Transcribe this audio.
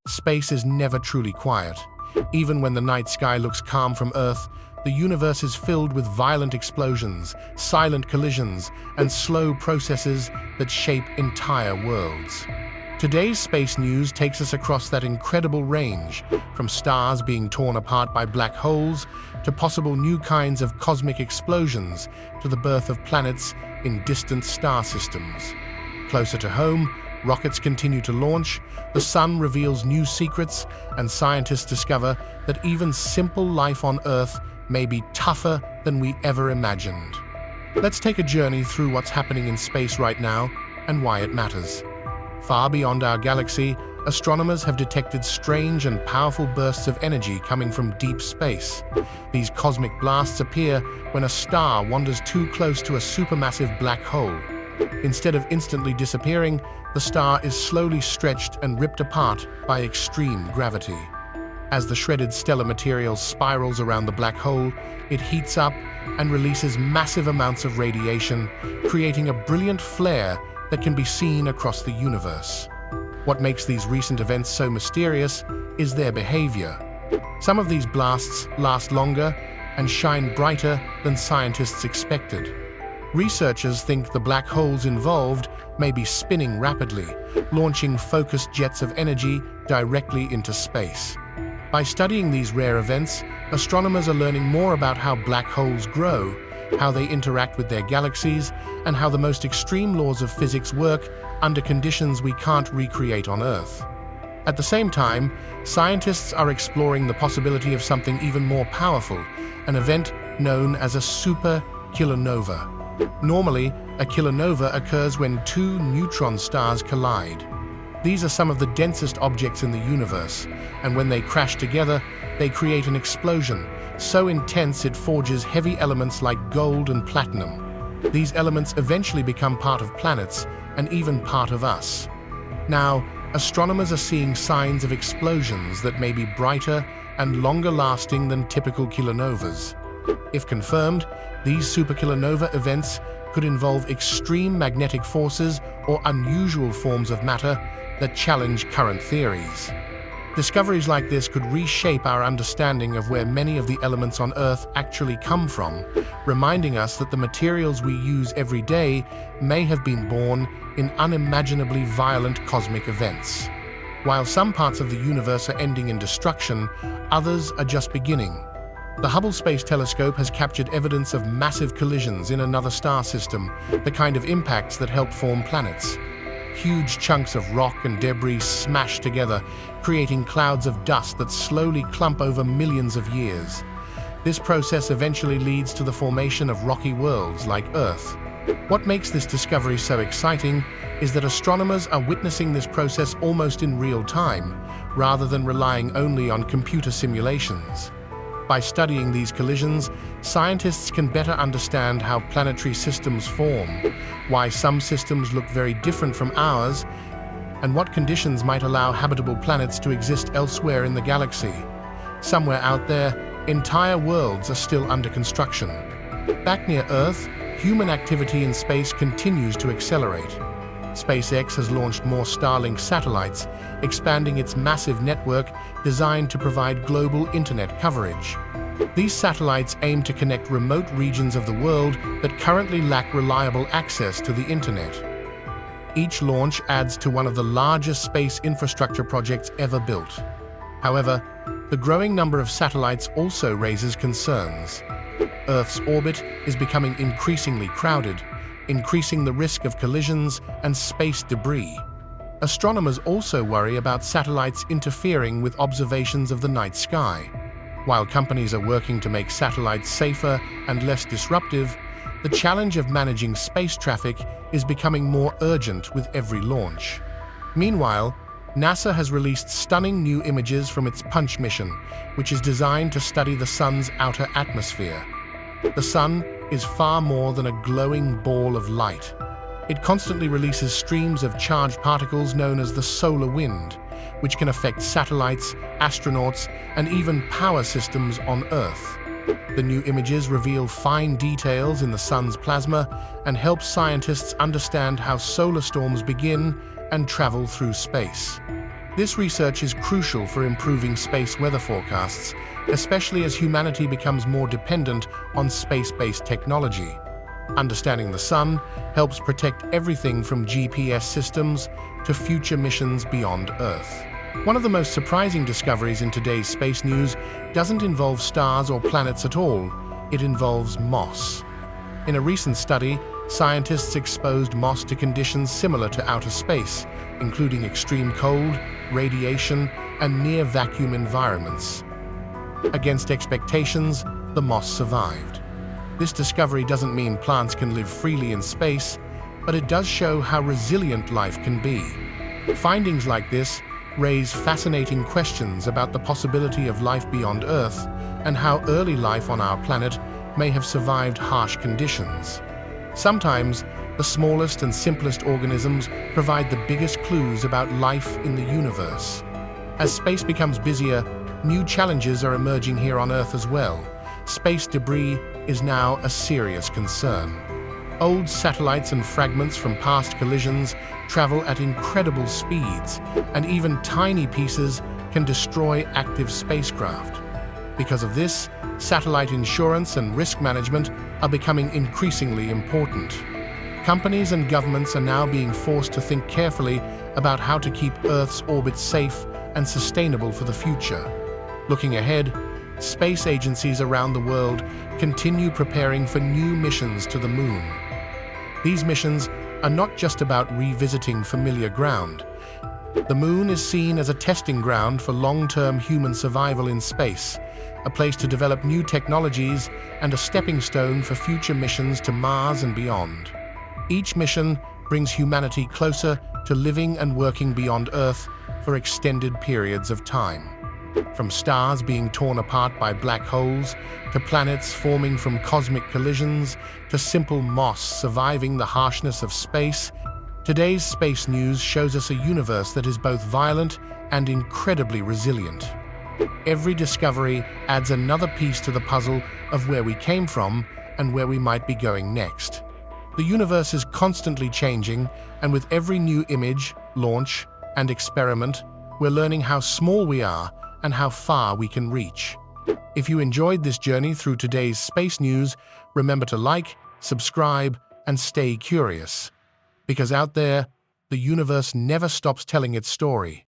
Space is never truly quiet. Even when the night sky looks calm from Earth, the universe is filled with violent explosions, silent collisions, and slow processes that shape entire worlds. Today's space news takes us across that incredible range, from stars being torn apart by black holes to possible new kinds of cosmic explosions to the birth of planets in distant star systems. Closer to home, rockets continue to launch, the sun reveals new secrets, and scientists discover that even simple life on Earth may be tougher than we ever imagined. Let's take a journey through what's happening in space right now and why it matters. Far beyond our galaxy, astronomers have detected strange and powerful bursts of energy coming from deep space. These cosmic blasts appear when a star wanders too close to a supermassive black hole. Instead of instantly disappearing, the star is slowly stretched and ripped apart by extreme gravity. As the shredded stellar material spirals around the black hole, it heats up and releases massive amounts of radiation, creating a brilliant flare that can be seen across the universe. What makes these recent events so mysterious is their behavior. Some of these blasts last longer and shine brighter than scientists expected. Researchers think the black holes involved may be spinning rapidly, launching focused jets of energy directly into space. By studying these rare events, astronomers are learning more about how black holes grow, how they interact with their galaxies, and how the most extreme laws of physics work under conditions we can't recreate on Earth. At the same time, scientists are exploring the possibility of something even more powerful, an event known as a superkilonova. Normally, a kilonova occurs when two neutron stars collide. These are some of the densest objects in the universe, and when they crash together, they create an explosion so intense it forges heavy elements like gold and platinum. These elements eventually become part of planets and even part of us. Now, astronomers are seeing signs of explosions that may be brighter and longer lasting than typical kilonovas. If confirmed, these superkilonova events could involve extreme magnetic forces or unusual forms of matter that challenge current theories. Discoveries like this could reshape our understanding of where many of the elements on Earth actually come from, reminding us that the materials we use every day may have been born in unimaginably violent cosmic events. While some parts of the universe are ending in destruction, others are just beginning. The Hubble Space Telescope has captured evidence of massive collisions in another star system, the kind of impacts that help form planets. Huge chunks of rock and debris smash together, creating clouds of dust that slowly clump over millions of years. This process eventually leads to the formation of rocky worlds like Earth. What makes this discovery so exciting is that astronomers are witnessing this process almost in real time, rather than relying only on computer simulations. By studying these collisions, scientists can better understand how planetary systems form, why some systems look very different from ours, and what conditions might allow habitable planets to exist elsewhere in the galaxy. Somewhere out there, entire worlds are still under construction. Back near Earth, human activity in space continues to accelerate. SpaceX has launched more Starlink satellites, expanding its massive network designed to provide global internet coverage. These satellites aim to connect remote regions of the world that currently lack reliable access to the internet. Each launch adds to one of the largest space infrastructure projects ever built. However, the growing number of satellites also raises concerns. Earth's orbit is becoming increasingly crowded, increasing the risk of collisions and space debris. Astronomers also worry about satellites interfering with observations of the night sky. While companies are working to make satellites safer and less disruptive, the challenge of managing space traffic is becoming more urgent with every launch. Meanwhile, NASA has released stunning new images from its Punch mission, which is designed to study the sun's outer atmosphere. The sun is far more than a glowing ball of light. It constantly releases streams of charged particles known as the solar wind, which can affect satellites, astronauts, and even power systems on Earth. The new images reveal fine details in the sun's plasma and help scientists understand how solar storms begin and travel through space. This research is crucial for improving space weather forecasts, especially as humanity becomes more dependent on space-based technology. Understanding the sun helps protect everything from GPS systems to future missions beyond Earth. One of the most surprising discoveries in today's space news doesn't involve stars or planets at all. It involves moss. In a recent study, scientists exposed moss to conditions similar to outer space, including extreme cold, radiation, and near-vacuum environments. Against expectations, the moss survived. This discovery doesn't mean plants can live freely in space, but it does show how resilient life can be. Findings like this raise fascinating questions about the possibility of life beyond Earth and how early life on our planet may have survived harsh conditions. Sometimes, the smallest and simplest organisms provide the biggest clues about life in the universe. As space becomes busier, new challenges are emerging here on Earth as well. Space debris is now a serious concern. Old satellites and fragments from past collisions travel at incredible speeds, and even tiny pieces can destroy active spacecraft. Because of this, satellite insurance and risk management are becoming increasingly important. Companies and governments are now being forced to think carefully about how to keep Earth's orbit safe and sustainable for the future. Looking ahead, space agencies around the world continue preparing for new missions to the Moon. These missions are not just about revisiting familiar ground. The Moon is seen as a testing ground for long-term human survival in space, a place to develop new technologies and a stepping stone for future missions to Mars and beyond. Each mission brings humanity closer to living and working beyond Earth for extended periods of time. From stars being torn apart by black holes, to planets forming from cosmic collisions, to simple moss surviving the harshness of space, today's space news shows us a universe that is both violent and incredibly resilient. Every discovery adds another piece to the puzzle of where we came from and where we might be going next. The universe is constantly changing, and with every new image, launch, and experiment, we're learning how small we are and how far we can reach. If you enjoyed this journey through today's space news, remember to like, subscribe, and stay curious. Because out there, the universe never stops telling its story.